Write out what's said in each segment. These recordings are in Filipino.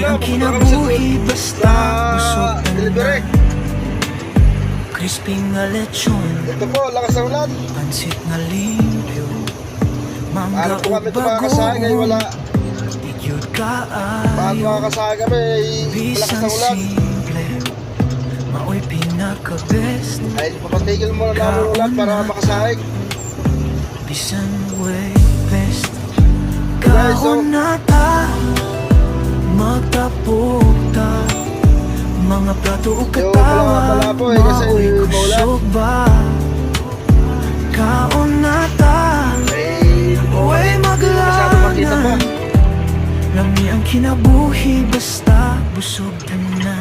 ang kinabuhi basta busog ka delivery. na. Crispy nga lechon, Ito po, lakas ng ulan. pansit nga limpyo, mangga Paano po o kami tumakasahay ngayon wala? bagoong, tigyod Paano kaayo, makakasahay kami? Malakas bisan ng ulan. simple, mao'y pinaka-best. Ay, papatigil mo na namin ulan para makasahay. Bisan way best. Guys, so- Kahon na ta, magtapok ta, mga plato o katawa, wala po eh, kasi mao'y maulan. kusog ba? Kaon na ta, Ay, way masyado makita pa. maglanan, lami ang kinabuhi basta busog ka na.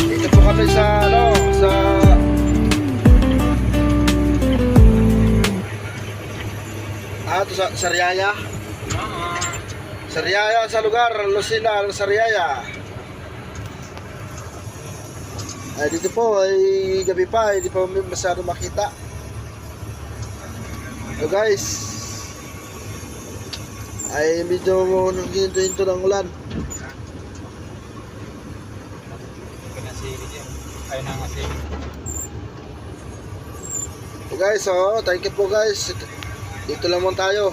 Dito po kami sa, sa... Ito sa Sariaya. Sariaya sa lugar, Lucena, Sariaya. Ay, dito po ay gabi pa, hindi pa masyado makita. So guys, ay medyo naghinto-hinto ng ulan. So guys, thank you po guys. Dito lang muna tayo.